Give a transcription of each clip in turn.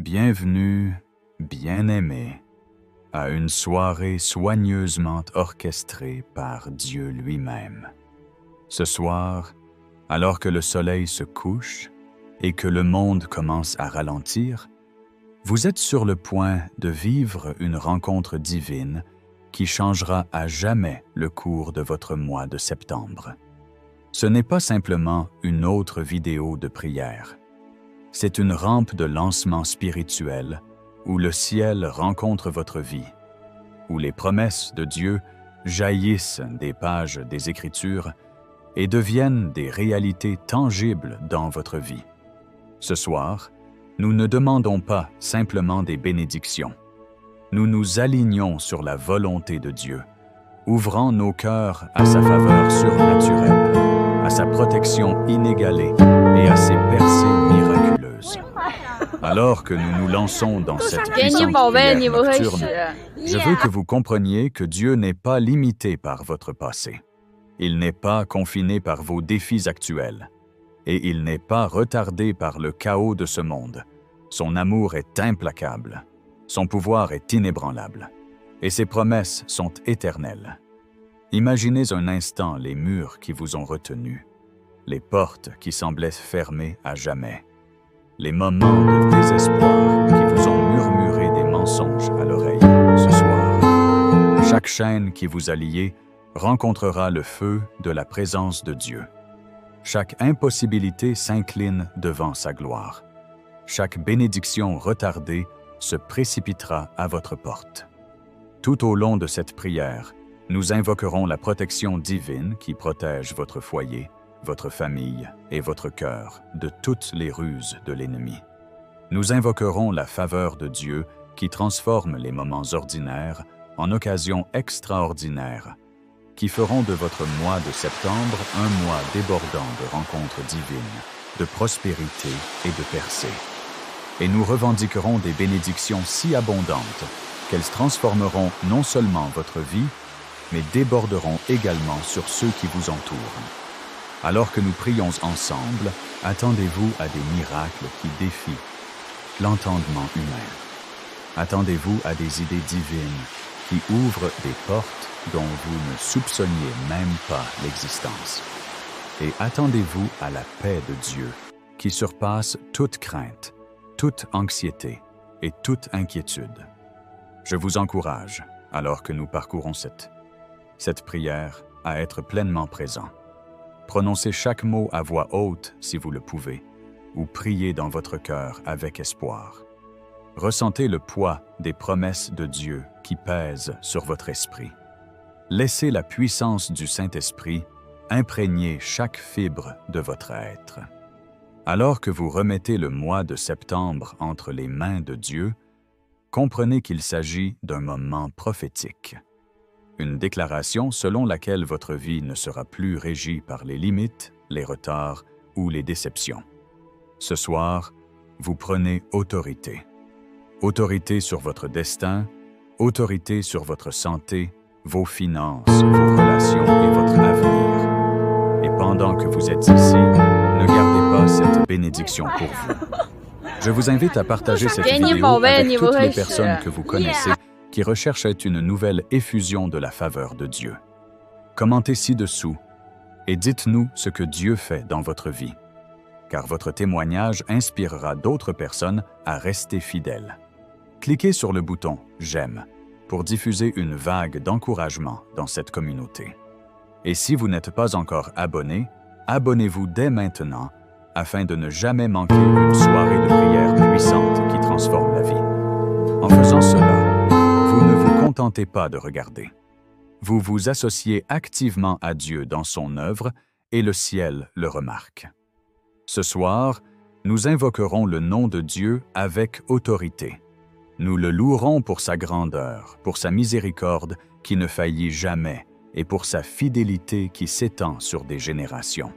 Bienvenue, bien-aimé, à une soirée soigneusement orchestrée par Dieu lui-même. Ce soir, alors que le soleil se couche et que le monde commence à ralentir, vous êtes sur le point de vivre une rencontre divine qui changera à jamais le cours de votre mois de septembre. Ce n'est pas simplement une autre vidéo de prière. C'est une rampe de lancement spirituel où le ciel rencontre votre vie, où les promesses de Dieu jaillissent des pages des Écritures et deviennent des réalités tangibles dans votre vie. Ce soir, nous ne demandons pas simplement des bénédictions. Nous nous alignons sur la volonté de Dieu, ouvrant nos cœurs à sa faveur surnaturelle, à sa protection inégalée et à ses percées miraculeuses. Alors que nous nous lançons dans cette puissante prière nocturne, je veux que vous compreniez que Dieu n'est pas limité par votre passé. Il n'est pas confiné par vos défis actuels. Et il n'est pas retardé par le chaos de ce monde. Son amour est implacable. Son pouvoir est inébranlable. Et ses promesses sont éternelles. Imaginez un instant les murs qui vous ont retenu, les portes qui semblaient fermées à jamais, les moments de désespoir qui vous ont murmuré des mensonges à l'oreille ce soir. Chaque chaîne qui vous a lié rencontrera le feu de la présence de Dieu. Chaque impossibilité s'incline devant sa gloire. Chaque bénédiction retardée se précipitera à votre porte. Tout au long de cette prière, nous invoquerons la protection divine qui protège votre foyer, votre famille et votre cœur de toutes les ruses de l'ennemi. Nous invoquerons la faveur de Dieu qui transforme les moments ordinaires en occasions extraordinaires, qui feront de votre mois de septembre un mois débordant de rencontres divines, de prospérité et de percées. Et nous revendiquerons des bénédictions si abondantes qu'elles transformeront non seulement votre vie, mais déborderont également sur ceux qui vous entourent. Alors que nous prions ensemble, attendez-vous à des miracles qui défient l'entendement humain. Attendez-vous à des idées divines qui ouvrent des portes dont vous ne soupçonniez même pas l'existence. Et attendez-vous à la paix de Dieu qui surpasse toute crainte, toute anxiété et toute inquiétude. Je vous encourage, alors que nous parcourons cette prière, à être pleinement présent. Prononcez chaque mot à voix haute si vous le pouvez, ou priez dans votre cœur avec espoir. Ressentez le poids des promesses de Dieu qui pèsent sur votre esprit. Laissez la puissance du Saint-Esprit imprégner chaque fibre de votre être. Alors que vous remettez le mois de septembre entre les mains de Dieu, comprenez qu'il s'agit d'un moment prophétique. Une déclaration selon laquelle votre vie ne sera plus régie par les limites, les retards ou les déceptions. Ce soir, vous prenez autorité. Autorité sur votre destin, autorité sur votre santé, vos finances, vos relations et votre avenir. Et pendant que vous êtes ici, ne gardez pas cette bénédiction pour vous. Je vous invite à partager cette vidéo avec toutes les personnes que vous connaissez qui recherchent une nouvelle effusion de la faveur de Dieu. Commentez ci-dessous et dites-nous ce que Dieu fait dans votre vie, car votre témoignage inspirera d'autres personnes à rester fidèles. Cliquez sur le bouton « J'aime » pour diffuser une vague d'encouragement dans cette communauté. Et si vous n'êtes pas encore abonné, abonnez-vous dès maintenant afin de ne jamais manquer une soirée de prière puissante qui transforme la vie. En faisant cela, vous ne vous contentez pas de regarder. Vous vous associez activement à Dieu dans son œuvre et le ciel le remarque. Ce soir, nous invoquerons le nom de Dieu avec autorité. Nous le louerons pour sa grandeur, pour sa miséricorde qui ne faillit jamais et pour sa fidélité qui s'étend sur des générations.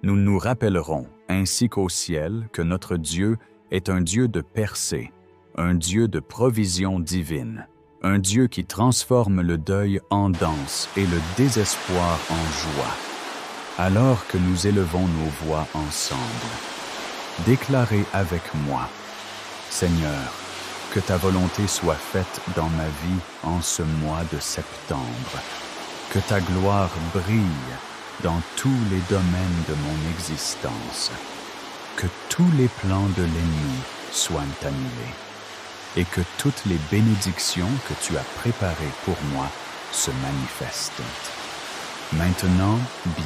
Nous nous rappellerons, ainsi qu'au ciel, que notre Dieu est un Dieu de percée, un Dieu de provision divine, un Dieu qui transforme le deuil en danse et le désespoir en joie. Alors que nous élevons nos voix ensemble, déclarez avec moi: Seigneur, que ta volonté soit faite dans ma vie en ce mois de septembre. Que ta gloire brille dans tous les domaines de mon existence. Que tous les plans de l'ennemi soient annulés et que toutes les bénédictions que tu as préparées pour moi se manifestent. Maintenant,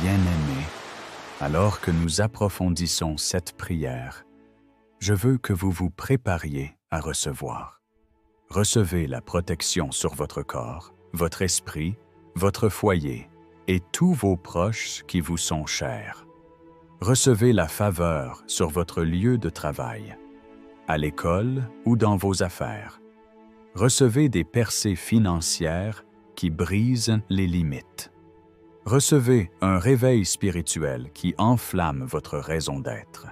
bien-aimés, alors que nous approfondissons cette prière, je veux que vous vous prépariez à recevoir. Recevez la protection sur votre corps, votre esprit, votre foyer et tous vos proches qui vous sont chers. Recevez la faveur sur votre lieu de travail, à l'école ou dans vos affaires. Recevez des percées financières qui brisent les limites. Recevez un réveil spirituel qui enflamme votre raison d'être.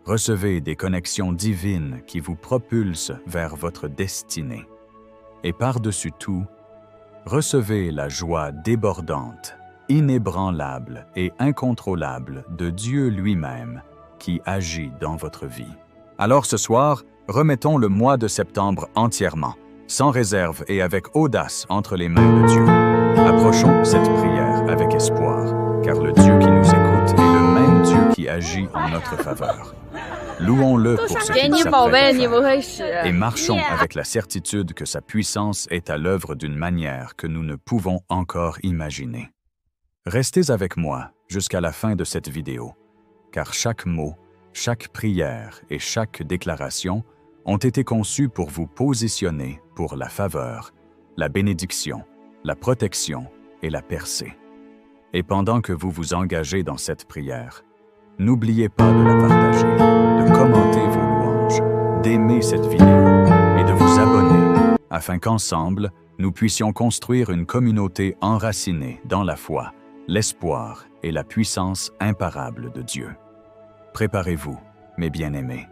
Recevez des connexions divines qui vous propulsent vers votre destinée. Et par-dessus tout, recevez la joie débordante, inébranlable et incontrôlable de Dieu lui-même qui agit dans votre vie. Alors ce soir, remettons le mois de septembre entièrement, sans réserve et avec audace entre les mains de Dieu. Approchons cette prière avec espoir, car le Dieu qui nous écoute est le même Dieu qui agit en notre faveur. Louons-le pour ce qu'il s'apprête à faire, et marchons avec la certitude que sa puissance est à l'œuvre d'une manière que nous ne pouvons encore imaginer. Restez avec moi jusqu'à la fin de cette vidéo, car chaque mot, chaque prière et chaque déclaration ont été conçus pour vous positionner pour la faveur, la bénédiction, la protection et la percée. Et pendant que vous vous engagez dans cette prière, n'oubliez pas de la partager, de commenter vos louanges, d'aimer cette vidéo et de vous abonner afin qu'ensemble, nous puissions construire une communauté enracinée dans la foi, l'espoir et la puissance imparable de Dieu. Préparez-vous, mes bien-aimés.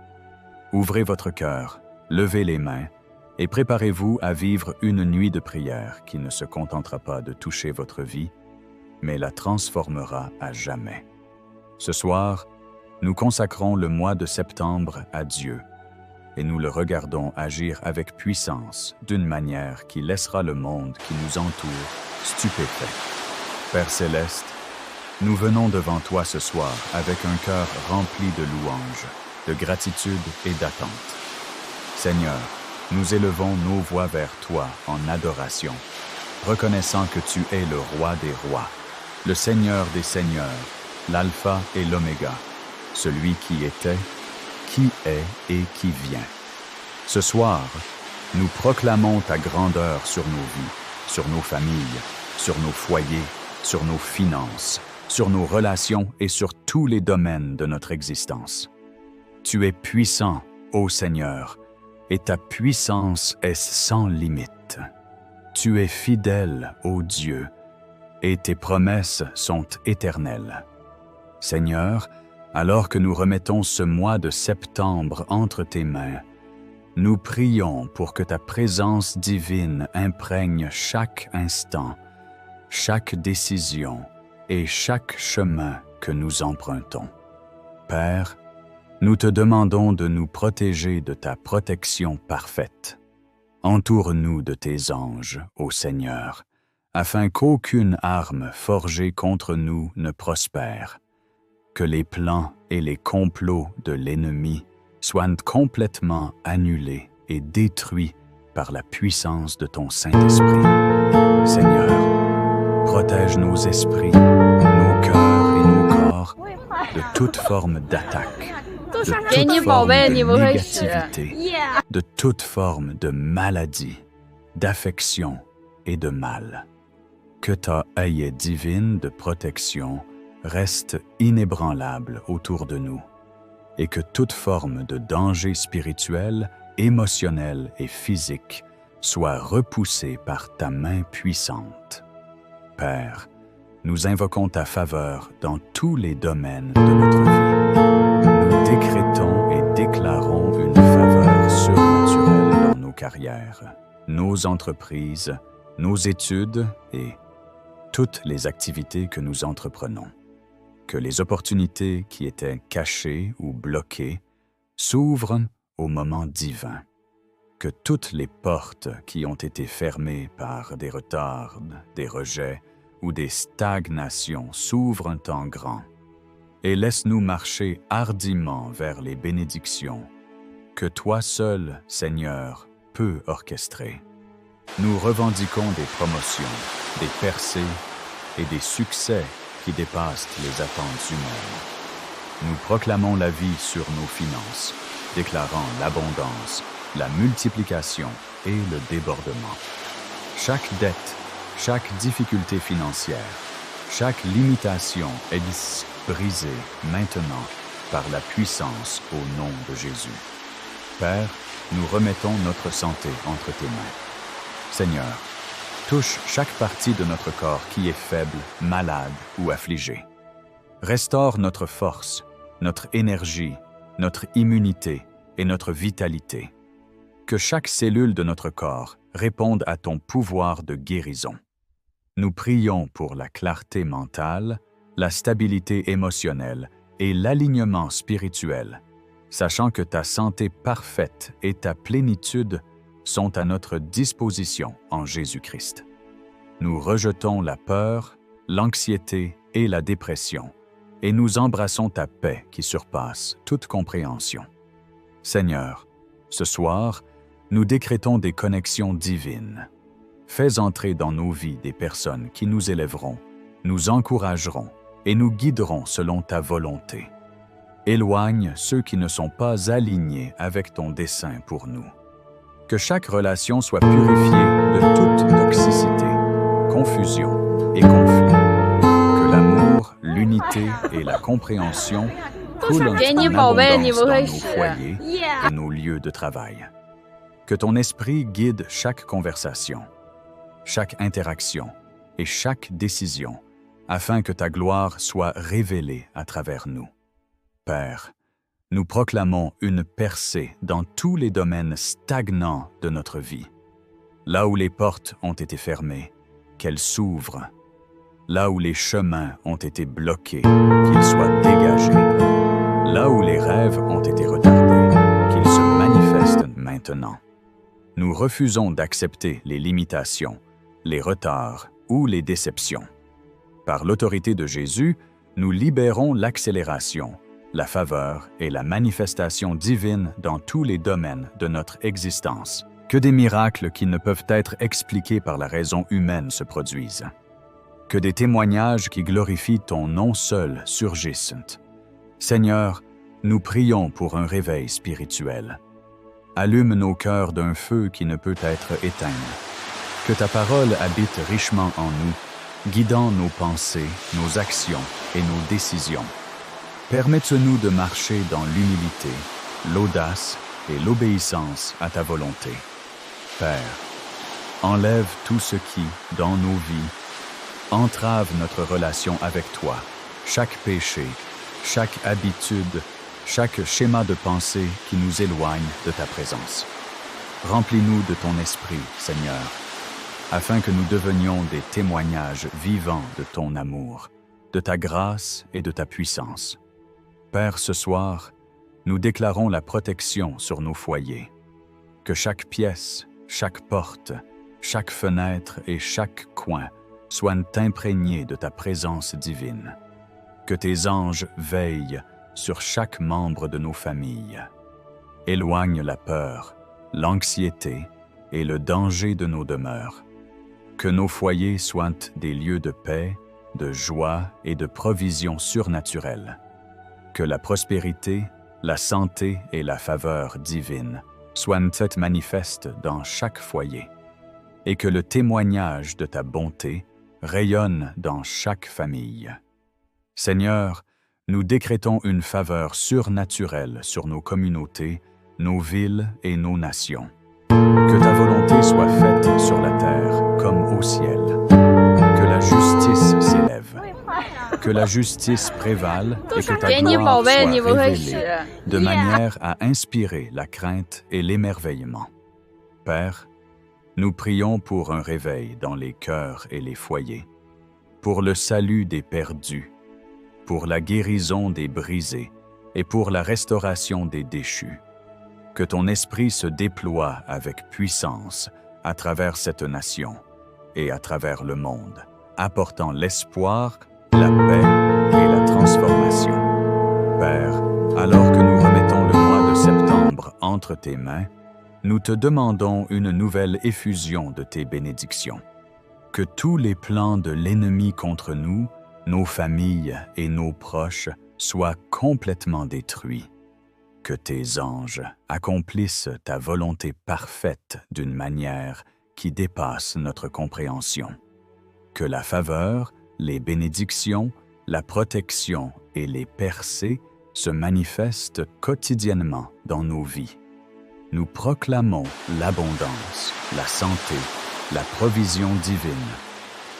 Ouvrez votre cœur, levez les mains et préparez-vous à vivre une nuit de prière qui ne se contentera pas de toucher votre vie, mais la transformera à jamais. Ce soir, nous consacrons le mois de septembre à Dieu et nous le regardons agir avec puissance d'une manière qui laissera le monde qui nous entoure stupéfait. Père céleste, nous venons devant toi ce soir avec un cœur rempli de louanges, de gratitude et d'attente. Seigneur, nous élevons nos voix vers toi en adoration, reconnaissant que tu es le roi des rois, le Seigneur des seigneurs, l'Alpha et l'Oméga, celui qui était, qui est et qui vient. Ce soir, nous proclamons ta grandeur sur nos vies, sur nos familles, sur nos foyers, sur nos finances, sur nos relations et sur tous les domaines de notre existence. Tu es puissant, ô Seigneur, et ta puissance est sans limite. Tu es fidèle, ô Dieu, et tes promesses sont éternelles. Seigneur, alors que nous remettons ce mois de septembre entre tes mains, nous prions pour que ta présence divine imprègne chaque instant, chaque décision et chaque chemin que nous empruntons. Père, nous te demandons de nous protéger de ta protection parfaite. Entoure-nous de tes anges, ô Seigneur, afin qu'aucune arme forgée contre nous ne prospère, que les plans et les complots de l'ennemi soient complètement annulés et détruits par la puissance de ton Saint-Esprit. Seigneur, protège nos esprits, nos cœurs et nos corps de toute forme d'attaque, de toute forme de négativité, de toute forme de maladie, d'affection et de mal. Que ta haie divine de protection reste inébranlable autour de nous et que toute forme de danger spirituel, émotionnel et physique soit repoussée par ta main puissante. Père, nous invoquons ta faveur dans tous les domaines de notre vie. Nous décrétons et déclarons une faveur surnaturelle dans nos carrières, nos entreprises, nos études et toutes les activités que nous entreprenons. Que les opportunités qui étaient cachées ou bloquées s'ouvrent au moment divin. Que toutes les portes qui ont été fermées par des retards, des rejets ou des stagnations s'ouvrent un temps grand. Et laisse-nous marcher hardiment vers les bénédictions que toi seul, Seigneur, peux orchestrer. Nous revendiquons des promotions, des percées et des succès qui dépassent les attentes humaines. Nous proclamons la vie sur nos finances, déclarant l'abondance, la multiplication et le débordement. Chaque dette, chaque difficulté financière, chaque limitation est brisée maintenant par la puissance au nom de Jésus. Père, nous remettons notre santé entre tes mains. Seigneur, touche chaque partie de notre corps qui est faible, malade ou affligée. Restaure notre force, notre énergie, notre immunité et notre vitalité. Que chaque cellule de notre corps réponde à ton pouvoir de guérison. Nous prions pour la clarté mentale, la stabilité émotionnelle et l'alignement spirituel, sachant que ta santé parfaite et ta plénitude sont à notre disposition en Jésus-Christ. Nous rejetons la peur, l'anxiété et la dépression, et nous embrassons ta paix qui surpasse toute compréhension. Seigneur, ce soir, nous décrétons des connexions divines. Fais entrer dans nos vies des personnes qui nous élèveront, nous encourageront et nous guideront selon ta volonté. Éloigne ceux qui ne sont pas alignés avec ton dessein pour nous. Que chaque relation soit purifiée de toute toxicité, confusion et conflit. Que l'amour, l'unité et la compréhension coulent en abondance dans nos foyers et nos lieux de travail. Que ton esprit guide chaque conversation, chaque interaction et chaque décision, afin que ta gloire soit révélée à travers nous. Père, nous proclamons une percée dans tous les domaines stagnants de notre vie. Là où les portes ont été fermées, qu'elles s'ouvrent. Là où les chemins ont été bloqués, qu'ils soient dégagés. Là où les rêves ont été retardés, qu'ils se manifestent maintenant. Nous refusons d'accepter les limitations, les retards ou les déceptions. Par l'autorité de Jésus, nous libérons l'accélération, la faveur et la manifestation divine dans tous les domaines de notre existence. Que des miracles qui ne peuvent être expliqués par la raison humaine se produisent. Que des témoignages qui glorifient ton nom seul surgissent. Seigneur, nous prions pour un réveil spirituel. Allume nos cœurs d'un feu qui ne peut être éteint. Que ta parole habite richement en nous, guidant nos pensées, nos actions et nos décisions. Permette-nous de marcher dans l'humilité, l'audace et l'obéissance à ta volonté. Père, enlève tout ce qui, dans nos vies, entrave notre relation avec toi, chaque péché, chaque habitude, chaque schéma de pensée qui nous éloigne de ta présence. Remplis-nous de ton esprit, Seigneur, afin que nous devenions des témoignages vivants de ton amour, de ta grâce et de ta puissance. Père, ce soir, nous déclarons la protection sur nos foyers. Que chaque pièce, chaque porte, chaque fenêtre et chaque coin soient imprégnés de ta présence divine. Que tes anges veillent sur chaque membre de nos familles. Éloigne la peur, l'anxiété et le danger de nos demeures. Que nos foyers soient des lieux de paix, de joie et de provision surnaturelle. Que la prospérité, la santé et la faveur divine soient manifestes dans chaque foyer, et que le témoignage de ta bonté rayonne dans chaque famille. Seigneur, nous décrétons une faveur surnaturelle sur nos communautés, nos villes et nos nations. Que ta volonté soit faite sur la terre comme au ciel. Que la justice s'élève. Que la justice prévale et que ta gloire soit révélée de manière à inspirer la crainte et l'émerveillement. Père, nous prions pour un réveil dans les cœurs et les foyers, pour le salut des perdus, pour la guérison des brisés et pour la restauration des déchus. Que ton esprit se déploie avec puissance à travers cette nation et à travers le monde, apportant l'espoir, la paix et la transformation. Père, alors que nous remettons le mois de septembre entre tes mains, nous te demandons une nouvelle effusion de tes bénédictions. Que tous les plans de l'ennemi contre nous, nos familles et nos proches soient complètement détruits. Que tes anges accomplissent ta volonté parfaite d'une manière qui dépasse notre compréhension. Que la faveur, les bénédictions, la protection et les percées se manifestent quotidiennement dans nos vies. Nous proclamons l'abondance, la santé, la provision divine,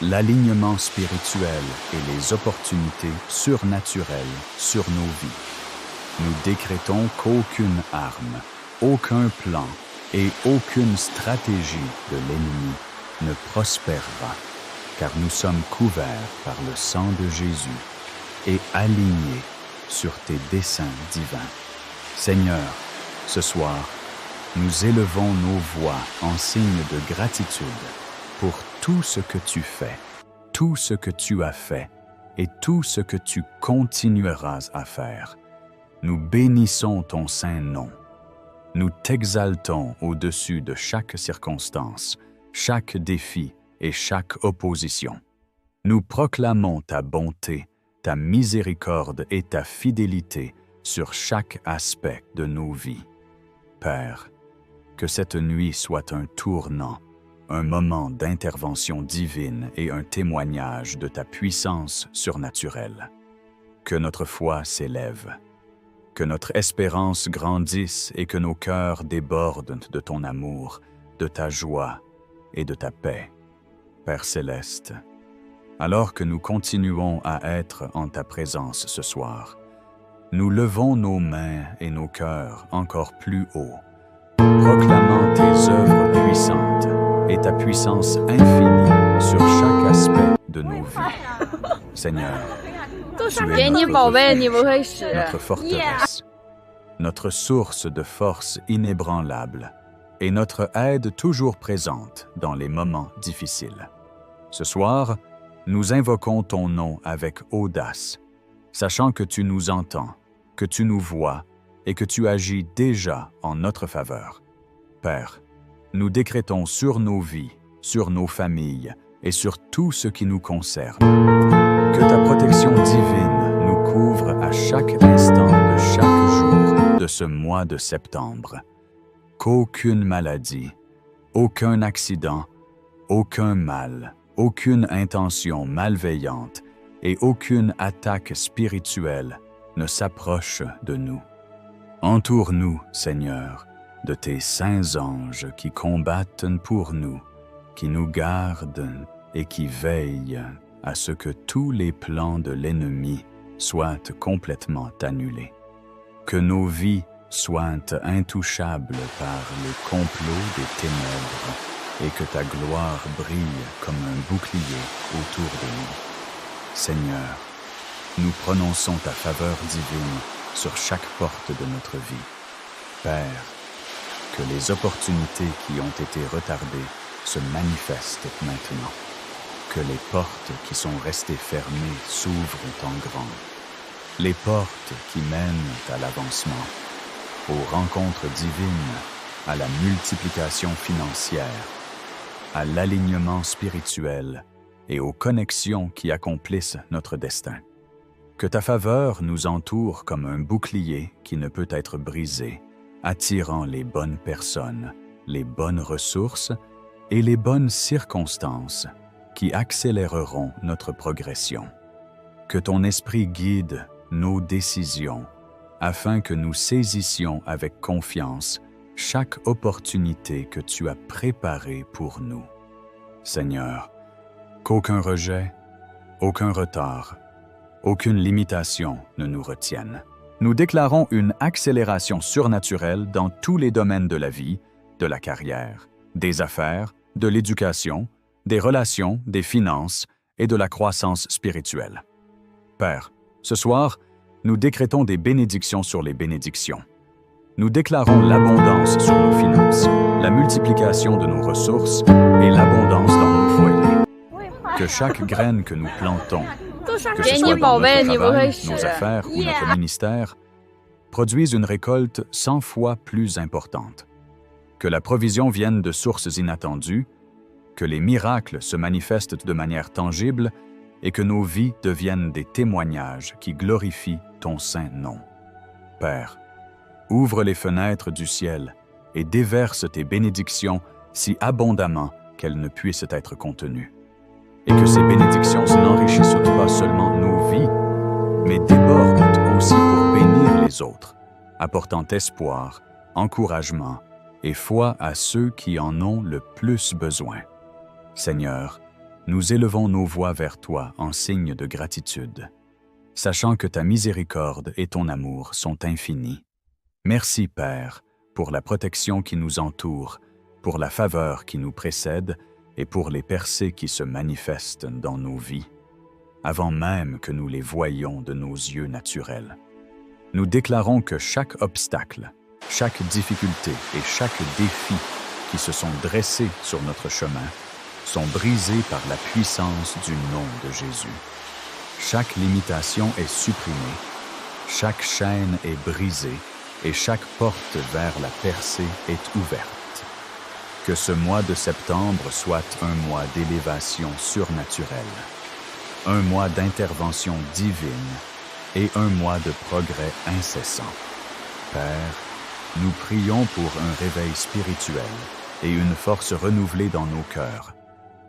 l'alignement spirituel et les opportunités surnaturelles sur nos vies. Nous décrétons qu'aucune arme, aucun plan et aucune stratégie de l'ennemi ne prospérera, car nous sommes couverts par le sang de Jésus et alignés sur tes desseins divins. Seigneur, ce soir, nous élevons nos voix en signe de gratitude pour tout ce que tu fais, tout ce que tu as fait et tout ce que tu continueras à faire. Nous bénissons ton saint nom. Nous t'exaltons au-dessus de chaque circonstance, chaque défi et chaque opposition. Nous proclamons ta bonté, ta miséricorde et ta fidélité sur chaque aspect de nos vies. Père, que cette nuit soit un tournant, un moment d'intervention divine et un témoignage de ta puissance surnaturelle. Que notre foi s'élève, que notre espérance grandisse et que nos cœurs débordent de ton amour, de ta joie et de ta paix. Père céleste, alors que nous continuons à être en ta présence ce soir, nous levons nos mains et nos cœurs encore plus haut, proclamant tes œuvres puissantes et ta puissance infinie sur chaque aspect de nos vies. Seigneur, tu es notre forteresse, notre source de force inébranlable et notre aide toujours présente dans les moments difficiles. Ce soir, nous invoquons ton nom avec audace, sachant que tu nous entends, que tu nous vois et que tu agis déjà en notre faveur. Père, nous décrétons sur nos vies, sur nos familles et sur tout ce qui nous concerne, que ta protection divine nous couvre à chaque instant de chaque jour de ce mois de septembre. Qu'aucune maladie, aucun accident, aucun mal, aucune intention malveillante et aucune attaque spirituelle ne s'approche de nous. Entoure-nous, Seigneur, de tes saints anges qui combattent pour nous, qui nous gardent et qui veillent à ce que tous les plans de l'ennemi soient complètement annulés. Que nos vies soient intouchables par le complot des ténèbres et que ta gloire brille comme un bouclier autour de nous. Seigneur, nous prononçons ta faveur divine sur chaque porte de notre vie. Père, que les opportunités qui ont été retardées se manifestent maintenant. Que les portes qui sont restées fermées s'ouvrent en grand. Les portes qui mènent à l'avancement, aux rencontres divines, à la multiplication financière, à l'alignement spirituel et aux connexions qui accomplissent notre destin. Que ta faveur nous entoure comme un bouclier qui ne peut être brisé, attirant les bonnes personnes, les bonnes ressources et les bonnes circonstances qui accéléreront notre progression. Que ton esprit guide nos décisions afin que nous saisissions avec confiance chaque opportunité que tu as préparée pour nous. Seigneur, qu'aucun rejet, aucun retard, aucune limitation ne nous retienne. Nous déclarons une accélération surnaturelle dans tous les domaines de la vie, de la carrière, des affaires, de l'éducation, des relations, des finances et de la croissance spirituelle. Père, ce soir, nous décrétons des bénédictions sur les bénédictions. Nous déclarons l'abondance sur nos finances, la multiplication de nos ressources et l'abondance dans nos foyers. Que chaque graine que nous plantons, que ce soit dans notre travail, nos affaires ou notre ministère, produise une récolte 100 fois plus importante. Que la provision vienne de sources inattendues, que les miracles se manifestent de manière tangible et que nos vies deviennent des témoignages qui glorifient ton saint nom. Père, ouvre les fenêtres du ciel et déverse tes bénédictions si abondamment qu'elles ne puissent être contenues. Et que ces bénédictions n'enrichissent pas seulement nos vies, mais débordent aussi pour bénir les autres, apportant espoir, encouragement et foi à ceux qui en ont le plus besoin. Seigneur, nous élevons nos voix vers toi en signe de gratitude, sachant que ta miséricorde et ton amour sont infinis. Merci, Père, pour la protection qui nous entoure, pour la faveur qui nous précède et pour les percées qui se manifestent dans nos vies, avant même que nous les voyions de nos yeux naturels. Nous déclarons que chaque obstacle, chaque difficulté et chaque défi qui se sont dressés sur notre chemin sont brisés par la puissance du nom de Jésus. Chaque limitation est supprimée, chaque chaîne est brisée et chaque porte vers la percée est ouverte. Que ce mois de septembre soit un mois d'élévation surnaturelle, un mois d'intervention divine et un mois de progrès incessant. Père, nous prions pour un réveil spirituel et une force renouvelée dans nos cœurs.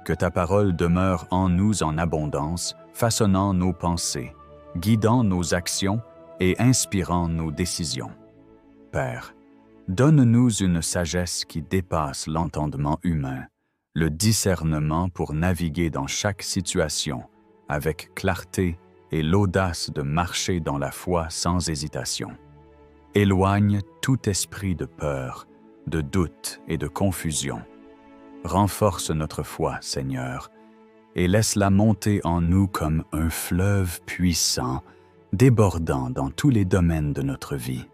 Que ta parole demeure en nous en abondance, façonnant nos pensées, guidant nos actions et inspirant nos décisions. Père, donne-nous une sagesse qui dépasse l'entendement humain, le discernement pour naviguer dans chaque situation avec clarté et l'audace de marcher dans la foi sans hésitation. Éloigne tout esprit de peur, de doute et de confusion. Renforce notre foi, Seigneur, et laisse-la monter en nous comme un fleuve puissant, débordant dans tous les domaines de notre vie.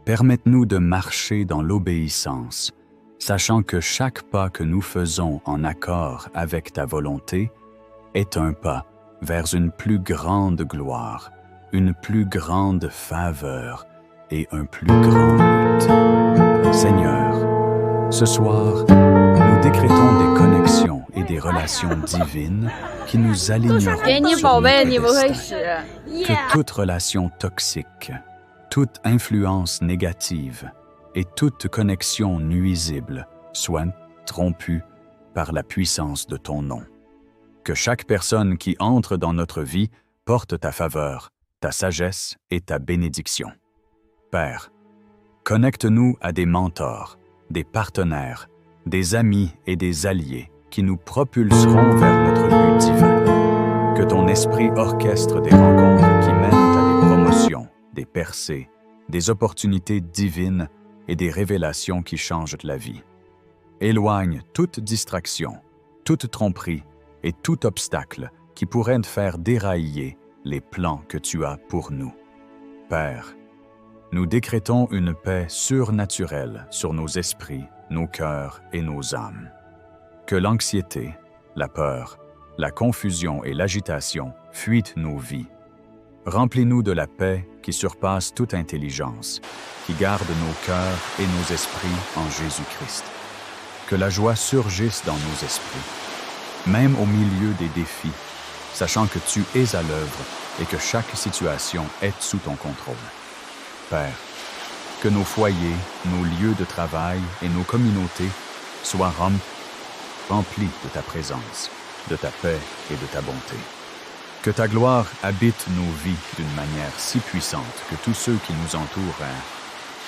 Permette-nous de marcher dans l'obéissance, sachant que chaque pas que nous faisons en accord avec ta volonté est un pas vers une plus grande gloire, une plus grande faveur et un plus grand but. Seigneur, ce soir, nous décrétons des connexions et des relations divines qui nous aligneront sur notre destin. Que toute relation toxique, toute influence négative et toute connexion nuisible soient trompues par la puissance de ton nom. Que chaque personne qui entre dans notre vie porte ta faveur, ta sagesse et ta bénédiction. Père, connecte-nous à des mentors, des partenaires, des amis et des alliés qui nous propulseront vers notre but divin. Que ton esprit orchestre des rencontres qui mènent à des promotions, des percées, des opportunités divines et des révélations qui changent la vie. Éloigne toute distraction, toute tromperie et tout obstacle qui pourrait faire dérailler les plans que tu as pour nous. Père, nous décrétons une paix surnaturelle sur nos esprits, nos cœurs et nos âmes. Que l'anxiété, la peur, la confusion et l'agitation fuient nos vies. Remplis-nous de la paix qui surpasse toute intelligence, qui garde nos cœurs et nos esprits en Jésus-Christ. Que la joie surgisse dans nos esprits, même au milieu des défis, sachant que tu es à l'œuvre et que chaque situation est sous ton contrôle. Père, que nos foyers, nos lieux de travail et nos communautés soient remplis de ta présence, de ta paix et de ta bonté. Que ta gloire habite nos vies d'une manière si puissante que tous ceux qui nous entourent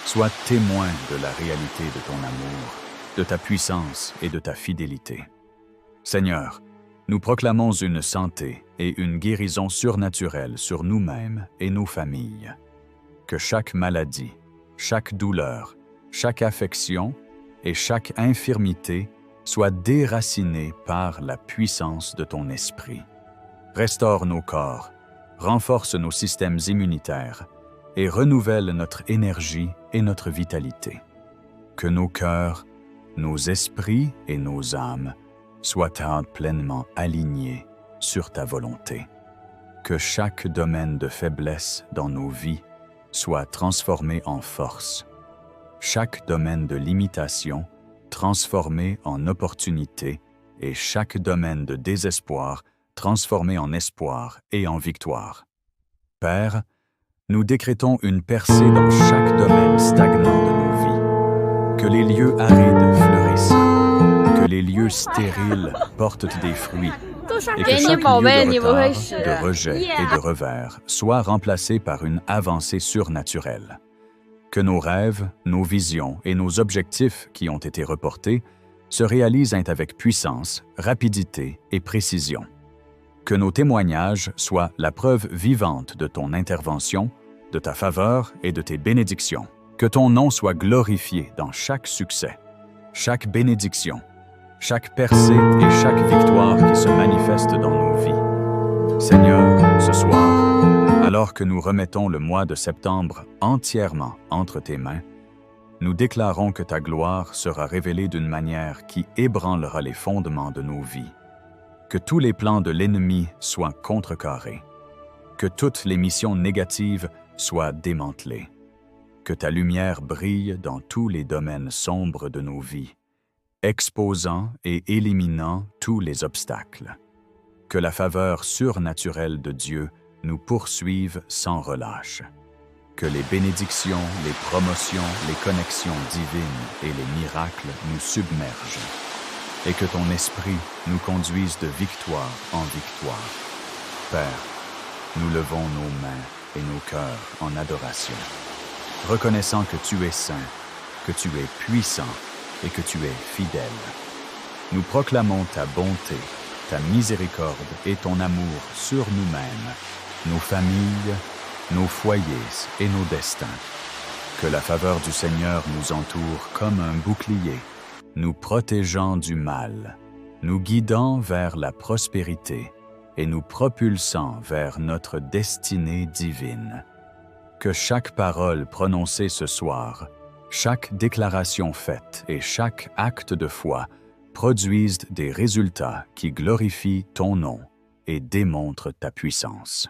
soient témoins de la réalité de ton amour, de ta puissance et de ta fidélité. Seigneur, nous proclamons une santé et une guérison surnaturelle sur nous-mêmes et nos familles. Que chaque maladie, chaque douleur, chaque affection et chaque infirmité soit déracinée par la puissance de ton esprit. Restaure nos corps, renforce nos systèmes immunitaires et renouvelle notre énergie et notre vitalité. Que nos cœurs, nos esprits et nos âmes soient pleinement alignés sur ta volonté. Que chaque domaine de faiblesse dans nos vies soit transformé en force. Chaque domaine de limitation transformé en opportunité et chaque domaine de désespoir transformé en espoir et en victoire. Père, nous décrétons une percée dans chaque domaine stagnant de nos vies. Que les lieux arides fleurissent, que les lieux stériles portent des fruits, et que chaque lieu de retard, de rejet et de revers soit remplacé par une avancée surnaturelle. Que nos rêves, nos visions et nos objectifs qui ont été reportés se réalisent avec puissance, rapidité et précision. Que nos témoignages soient la preuve vivante de ton intervention, de ta faveur et de tes bénédictions. Que ton nom soit glorifié dans chaque succès, chaque bénédiction, chaque percée et chaque victoire qui se manifeste dans nos vies. Seigneur, ce soir, alors que nous remettons le mois de septembre entièrement entre tes mains, nous déclarons que ta gloire sera révélée d'une manière qui ébranlera les fondements de nos vies. Que tous les plans de l'ennemi soient contrecarrés. Que toutes les missions négatives soient démantelées. Que ta lumière brille dans tous les domaines sombres de nos vies, exposant et éliminant tous les obstacles. Que la faveur surnaturelle de Dieu nous poursuive sans relâche. Que les bénédictions, les promotions, les connexions divines et les miracles nous submergent. Et que ton esprit nous conduise de victoire en victoire. Père, nous levons nos mains et nos cœurs en adoration, reconnaissant que tu es saint, que tu es puissant et que tu es fidèle. Nous proclamons ta bonté, ta miséricorde et ton amour sur nous-mêmes, nos familles, nos foyers et nos destins. Que la faveur du Seigneur nous entoure comme un bouclier, nous protégeant du mal, nous guidant vers la prospérité et nous propulsant vers notre destinée divine. Que chaque parole prononcée ce soir, chaque déclaration faite et chaque acte de foi produisent des résultats qui glorifient ton nom et démontrent ta puissance.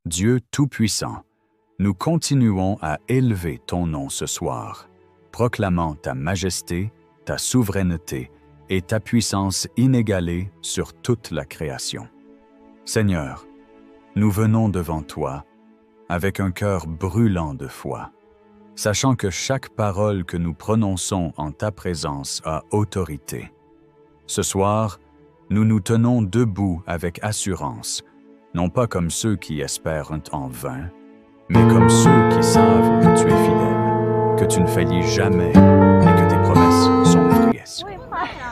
Dieu Tout-Puissant, nous continuons à élever ton nom ce soir, proclamant ta majesté, ta souveraineté et ta puissance inégalée sur toute la création. Seigneur, nous venons devant toi avec un cœur brûlant de foi, sachant que chaque parole que nous prononçons en ta présence a autorité. Ce soir, nous nous tenons debout avec assurance, non pas comme ceux qui espèrent en vain, mais comme ceux qui savent que tu es fidèle, que tu ne faillis jamais et que tes promesses sont vraies.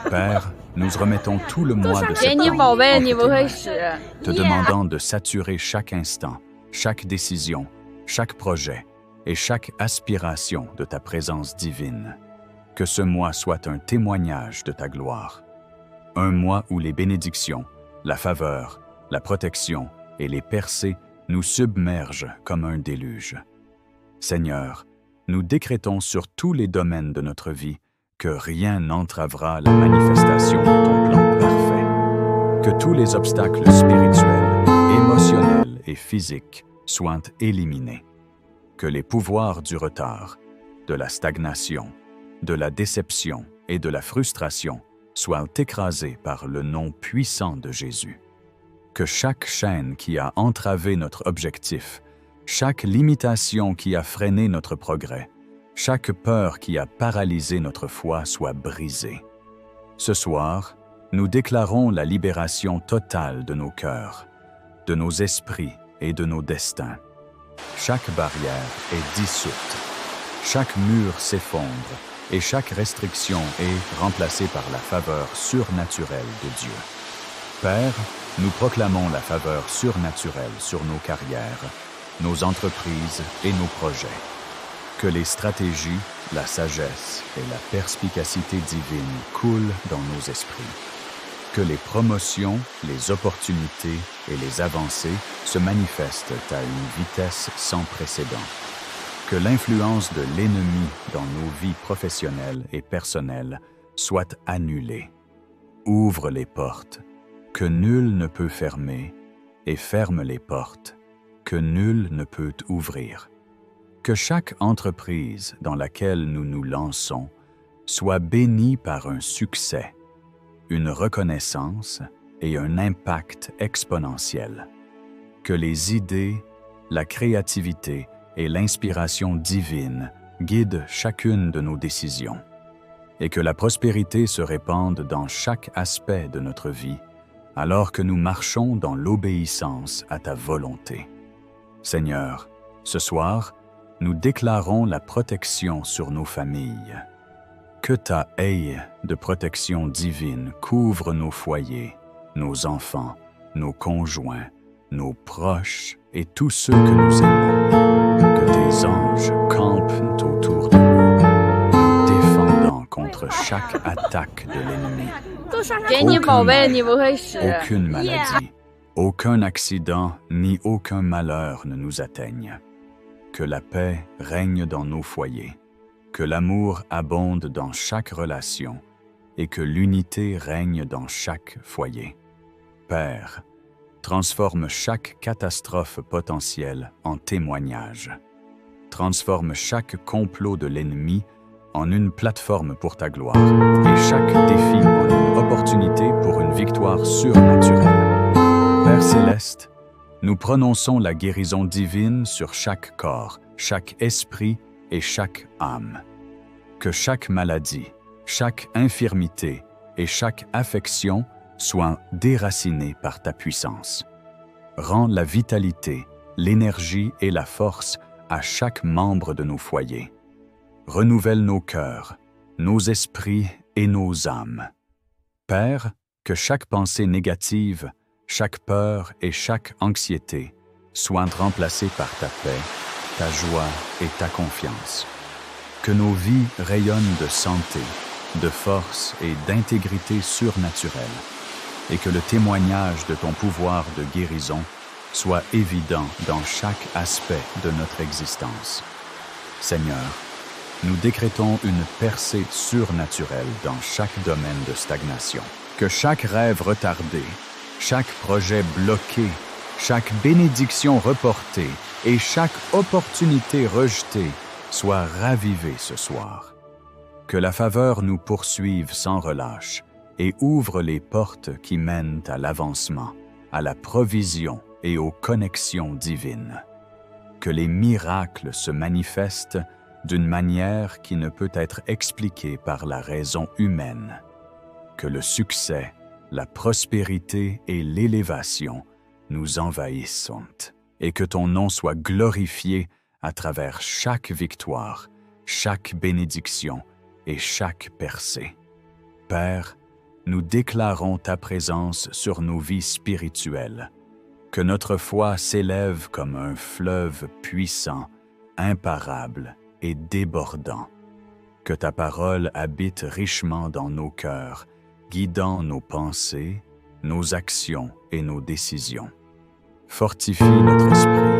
Père, nous remettons tout le mois de septembre entre tes mains, te demandant de saturer chaque instant, chaque décision, chaque projet et chaque aspiration de ta présence divine. Que ce mois soit un témoignage de ta gloire. Un mois où les bénédictions, la faveur, la protection et les percées nous submergent comme un déluge. Seigneur, nous décrétons sur tous les domaines de notre vie que rien n'entravera la manifestation de ton plan parfait. Que tous les obstacles spirituels, émotionnels et physiques soient éliminés. Que les pouvoirs du retard, de la stagnation, de la déception et de la frustration soient écrasés par le nom puissant de Jésus. Que chaque chaîne qui a entravé notre objectif, chaque limitation qui a freiné notre progrès, chaque peur qui a paralysé notre foi soit brisée. Ce soir, nous déclarons la libération totale de nos cœurs, de nos esprits et de nos destins. Chaque barrière est dissoute, chaque mur s'effondre et chaque restriction est remplacée par la faveur surnaturelle de Dieu. Père, nous proclamons la faveur surnaturelle sur nos carrières, nos entreprises et nos projets. Que les stratégies, la sagesse et la perspicacité divine coulent dans nos esprits. Que les promotions, les opportunités et les avancées se manifestent à une vitesse sans précédent. que l'influence de l'ennemi dans nos vies professionnelles et personnelles soit annulée. Ouvre les portes que nul ne peut fermer et ferme les portes que nul ne peut ouvrir. Que chaque entreprise dans laquelle nous nous lançons soit bénie par un succès, une reconnaissance et un impact exponentiel. Que les idées, la créativité et l'inspiration divine guident chacune de nos décisions, et que la prospérité se répande dans chaque aspect de notre vie, alors que nous marchons dans l'obéissance à ta volonté. Seigneur, ce soir, nous déclarons la protection sur nos familles. Que ta haie de protection divine couvre nos foyers, nos enfants, nos conjoints, nos proches et tous ceux que nous aimons. Que tes anges campent autour de nous, nous défendant contre chaque attaque de l'ennemi. Aucune maladie, aucun accident ni aucun malheur ne nous atteignent. Que la paix règne dans nos foyers, que l'amour abonde dans chaque relation et que l'unité règne dans chaque foyer. Père, transforme chaque catastrophe potentielle en témoignage. Transforme chaque complot de l'ennemi en une plateforme pour ta gloire et chaque défi en une opportunité pour une victoire surnaturelle. Père céleste, nous prononçons la guérison divine sur chaque corps, chaque esprit et chaque âme. Que chaque maladie, chaque infirmité et chaque affection soient déracinées par ta puissance. Rends la vitalité, l'énergie et la force à chaque membre de nos foyers. Renouvelle nos cœurs, nos esprits et nos âmes. Père, que chaque pensée négative, chaque peur et chaque anxiété soient remplacées par ta paix, ta joie et ta confiance. Que nos vies rayonnent de santé, de force et d'intégrité surnaturelle, et que le témoignage de ton pouvoir de guérison soit évident dans chaque aspect de notre existence. Seigneur, nous décrétons une percée surnaturelle dans chaque domaine de stagnation. Que chaque rêve retardé, chaque projet bloqué, chaque bénédiction reportée et chaque opportunité rejetée soit ravivée ce soir. Que la faveur nous poursuive sans relâche et ouvre les portes qui mènent à l'avancement, à la provision et aux connexions divines. Que les miracles se manifestent d'une manière qui ne peut être expliquée par la raison humaine. Que le succès, la prospérité et l'élévation nous envahissent et que ton nom soit glorifié à travers chaque victoire, chaque bénédiction et chaque percée. Père, nous déclarons ta présence sur nos vies spirituelles, que notre foi s'élève comme un fleuve puissant, imparable et débordant, que ta parole habite richement dans nos cœurs, guidant nos pensées, nos actions et nos décisions. Fortifie notre esprit,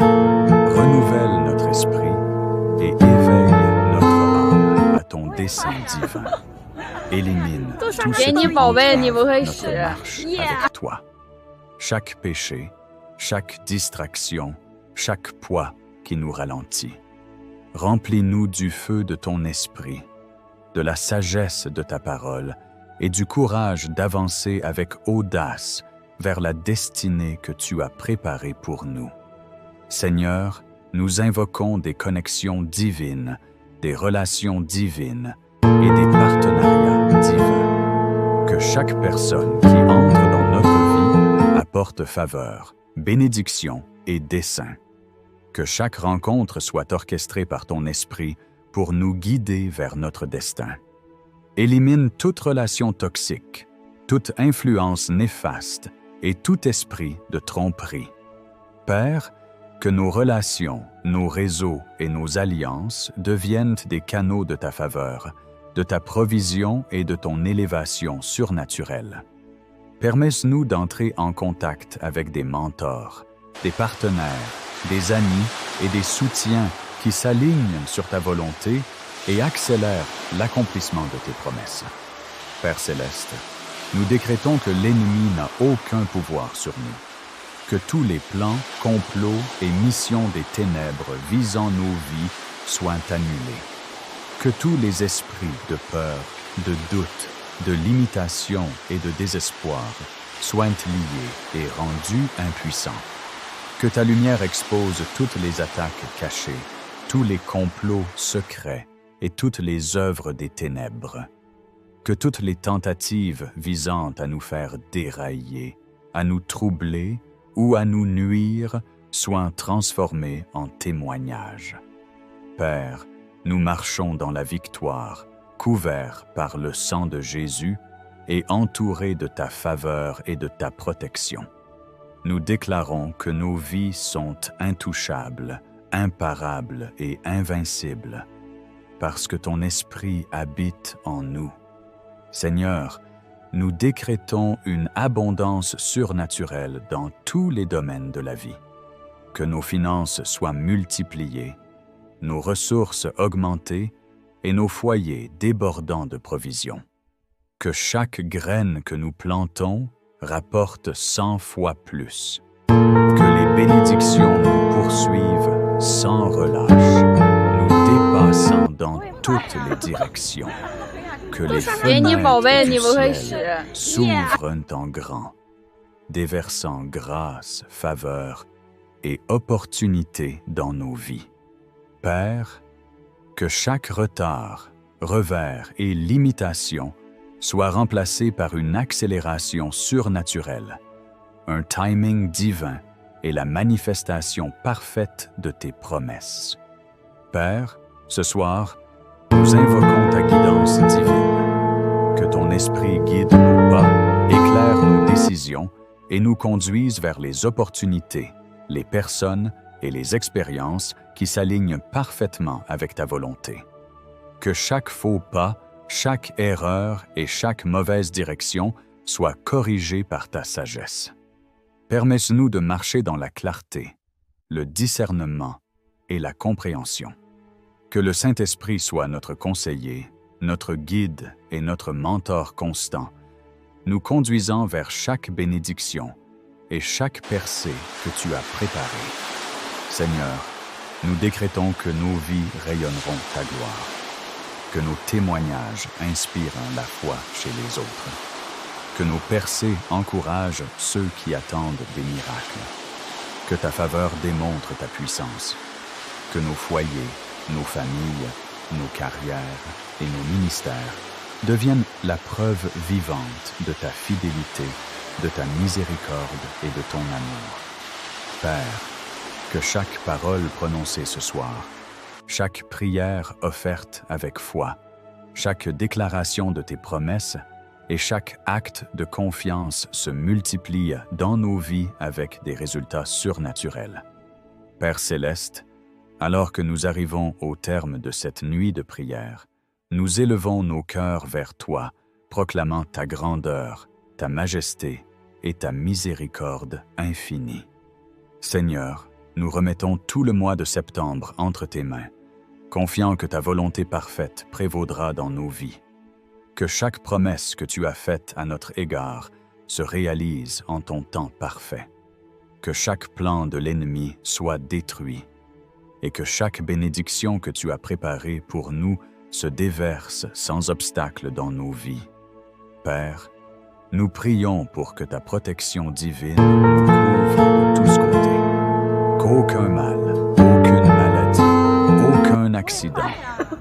renouvelle notre esprit et éveille notre âme à ton dessein divin. Élimine tout ce qui entrave notre marche avec toi. Chaque péché, chaque distraction, chaque poids qui nous ralentit. Remplis-nous du feu de ton esprit, de la sagesse de ta parole et du courage d'avancer avec audace vers la destinée que tu as préparée pour nous. Seigneur, nous invoquons des connexions divines, des relations divines et des partenariats divins. Que chaque personne qui entre dans notre vie apporte faveur, bénédiction et dessein. Que chaque rencontre soit orchestrée par ton esprit pour nous guider vers notre destin. Élimine toute relation toxique, toute influence néfaste et tout esprit de tromperie. Père, que nos relations, nos réseaux et nos alliances deviennent des canaux de ta faveur, de ta provision et de ton élévation surnaturelle. Permets-nous d'entrer en contact avec des mentors, des partenaires, des amis et des soutiens qui s'alignent sur ta volonté et accélèrent l'accomplissement de tes promesses. Père céleste, nous décrétons que l'ennemi n'a aucun pouvoir sur nous, que tous les plans, complots et missions des ténèbres visant nos vies soient annulés, que tous les esprits de peur, de doute, de limitation et de désespoir soient liés et rendus impuissants, que ta lumière expose toutes les attaques cachées, tous les complots secrets et toutes les œuvres des ténèbres, que toutes les tentatives visant à nous faire dérailler, à nous troubler ou à nous nuire soient transformées en témoignages. Père, nous marchons dans la victoire, couverts par le sang de Jésus et entourés de ta faveur et de ta protection. Nous déclarons que nos vies sont intouchables, imparables et invincibles, parce que ton esprit habite en nous. Seigneur, nous décrétons une abondance surnaturelle dans tous les domaines de la vie. Que nos finances soient multipliées, nos ressources augmentées et nos foyers débordant de provisions. Que chaque graine que nous plantons rapporte 100 fois plus. Que les bénédictions nous poursuivent sans relâche, nous dépassant dans toutes les directions. Que les fenêtres du ciel s'ouvrent en grand, déversant grâce, faveur et opportunité dans nos vies. Père, que chaque retard, revers et limitation soit remplacé par une accélération surnaturelle, un timing divin et la manifestation parfaite de tes promesses. Père, ce soir, nous invoquons ta guidance divine. Que ton esprit guide nos pas, éclaire nos décisions et nous conduise vers les opportunités, les personnes et les expériences qui s'alignent parfaitement avec ta volonté. Que chaque faux pas, chaque erreur et chaque mauvaise direction soit corrigée par ta sagesse. Permets-nous de marcher dans la clarté, le discernement et la compréhension. Que le Saint-Esprit soit notre conseiller, notre guide et notre mentor constant, nous conduisant vers chaque bénédiction et chaque percée que tu as préparée. Seigneur, nous décrétons que nos vies rayonneront ta gloire, que nos témoignages inspirent la foi chez les autres, que nos percées encouragent ceux qui attendent des miracles, que ta faveur démontre ta puissance, que nos foyers, nos familles, nos carrières et nos ministères deviennent la preuve vivante de ta fidélité, de ta miséricorde et de ton amour. Père, que chaque parole prononcée ce soir, chaque prière offerte avec foi, chaque déclaration de tes promesses et chaque acte de confiance se multiplie dans nos vies avec des résultats surnaturels. Père céleste, alors que nous arrivons au terme de cette nuit de prière, nous élevons nos cœurs vers toi, proclamant ta grandeur, ta majesté et ta miséricorde infinie. Seigneur, nous remettons tout le mois de septembre entre tes mains, confiant que ta volonté parfaite prévaudra dans nos vies. Que chaque promesse que tu as faite à notre égard se réalise en ton temps parfait. Que chaque plan de l'ennemi soit détruit et que chaque bénédiction que tu as préparée pour nous se déverse sans obstacle dans nos vies. Père, nous prions pour que ta protection divine nous couvre de tous côtés. Qu'aucun mal, aucune maladie, aucun accident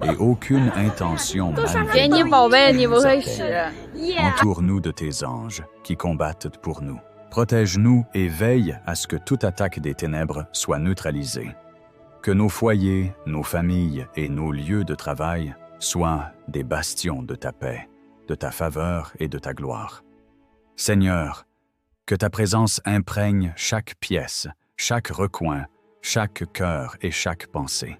et aucune intention malveillante entoure-nous de tes anges qui combattent pour nous. Protège-nous et veille à ce que toute attaque des ténèbres soit neutralisée. Que nos foyers, nos familles et nos lieux de travail soient des bastions de ta paix, de ta faveur et de ta gloire. Seigneur, que ta présence imprègne chaque pièce, chaque recoin, chaque cœur et chaque pensée.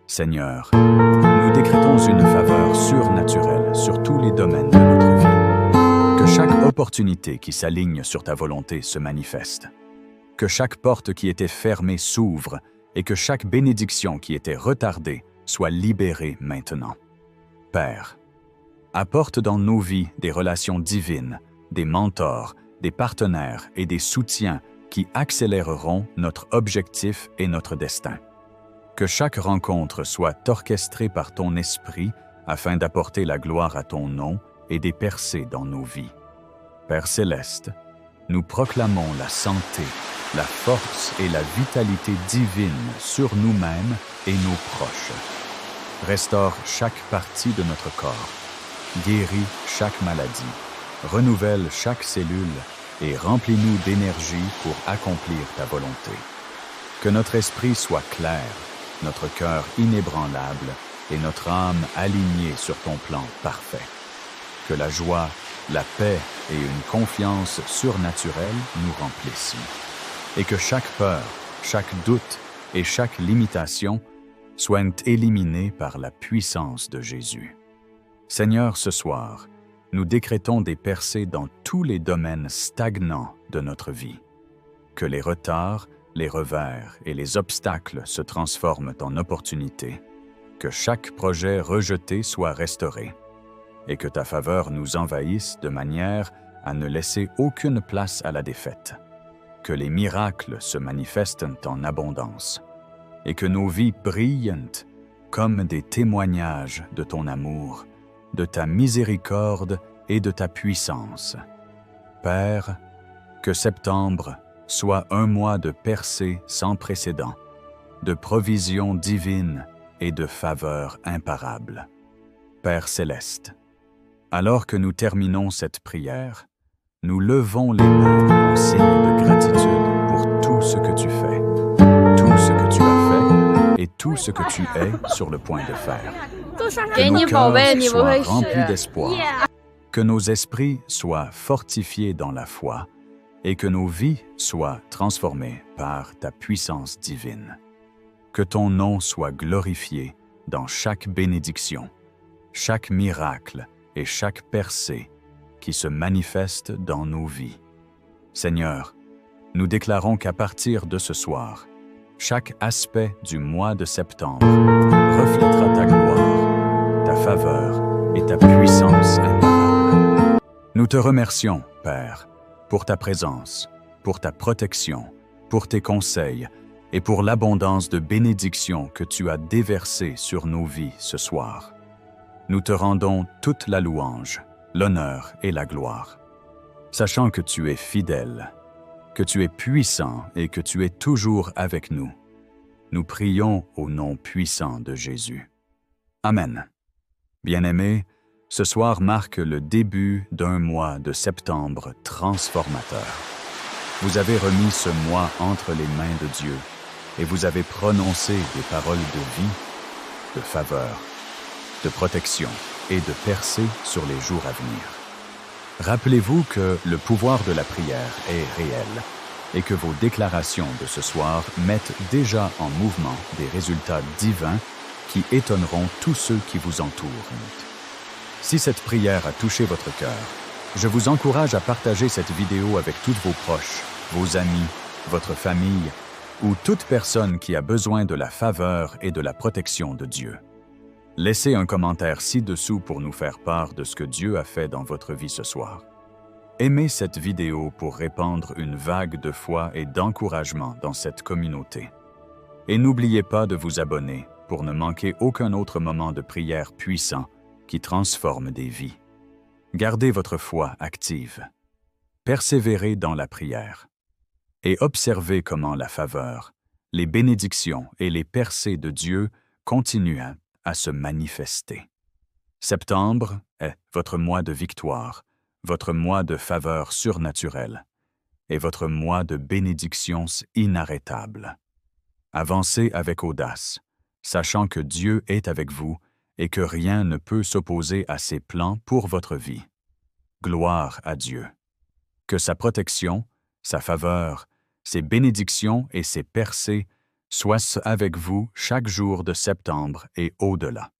Seigneur, nous décrétons une faveur surnaturelle sur tous les domaines de notre vie. Que chaque opportunité qui s'aligne sur ta volonté se manifeste. Que chaque porte qui était fermée s'ouvre et que chaque bénédiction qui était retardée soit libérée maintenant. Père, apporte dans nos vies des relations divines, des mentors, des partenaires et des soutiens qui accéléreront notre objectif et notre destin. Que chaque rencontre soit orchestrée par ton esprit afin d'apporter la gloire à ton nom et des percées dans nos vies. Père céleste, nous proclamons la santé, la force et la vitalité divine sur nous-mêmes et nos proches. Restaure chaque partie de notre corps, guéris chaque maladie, renouvelle chaque cellule et remplis-nous d'énergie pour accomplir ta volonté. Que notre esprit soit clair, notre cœur inébranlable et notre âme alignée sur ton plan parfait. Que la joie, la paix et une confiance surnaturelle nous remplissent. Et que chaque peur, chaque doute et chaque limitation soient éliminés par la puissance de Jésus. Seigneur, ce soir, nous décrétons des percées dans tous les domaines stagnants de notre vie. Que les retards, les revers et les obstacles se transforment en opportunités. Que chaque projet rejeté soit restauré. Et que ta faveur nous envahisse de manière à ne laisser aucune place à la défaite. Que les miracles se manifestent en abondance. Et que nos vies brillent comme des témoignages de ton amour, de ta miséricorde et de ta puissance. Père, que septembre soit un mois de percées sans précédent, de provisions divines et de faveurs imparables. Père céleste, alors que nous terminons cette prière, nous levons les mains en signe de gratitude pour tout ce que tu fais, tout ce que tu as fait et tout ce que tu es sur le point de faire. Que nos cœurs soient remplis d'espoir, que nos esprits soient fortifiés dans la foi et que nos vies soient transformées par ta puissance divine. Que ton nom soit glorifié dans chaque bénédiction, chaque miracle et chaque percée qui se manifeste dans nos vies. Seigneur, nous déclarons qu'à partir de ce soir, chaque aspect du mois de septembre reflètera ta gloire, ta faveur et ta puissance imparable. Nous te remercions, Père, pour ta présence, pour ta protection, pour tes conseils et pour l'abondance de bénédictions que tu as déversées sur nos vies ce soir. Nous te rendons toute la louange, l'honneur et la gloire, sachant que tu es fidèle, que tu es puissant et que tu es toujours avec nous. Nous prions au nom puissant de Jésus. Amen. Bien-aimés, ce soir marque le début d'un mois de septembre transformateur. Vous avez remis ce mois entre les mains de Dieu et vous avez prononcé des paroles de vie, de faveur, de protection et de percée sur les jours à venir. Rappelez-vous que le pouvoir de la prière est réel et que vos déclarations de ce soir mettent déjà en mouvement des résultats divins qui étonneront tous ceux qui vous entourent. Si cette prière a touché votre cœur, je vous encourage à partager cette vidéo avec tous vos proches, vos amis, votre famille ou toute personne qui a besoin de la faveur et de la protection de Dieu. Laissez un commentaire ci-dessous pour nous faire part de ce que Dieu a fait dans votre vie ce soir. Aimez cette vidéo pour répandre une vague de foi et d'encouragement dans cette communauté. Et n'oubliez pas de vous abonner pour ne manquer aucun autre moment de prière puissant qui transforme des vies. Gardez votre foi active. Persévérez dans la prière. Et observez comment la faveur, les bénédictions et les percées de Dieu continuent à se manifester. Septembre est votre mois de victoire, votre mois de faveur surnaturelle et votre mois de bénédictions inarrêtables. Avancez avec audace, sachant que Dieu est avec vous et que rien ne peut s'opposer à ses plans pour votre vie. Gloire à Dieu. Que sa protection, sa faveur, ses bénédictions et ses percées soient avec vous chaque jour de septembre et au-delà.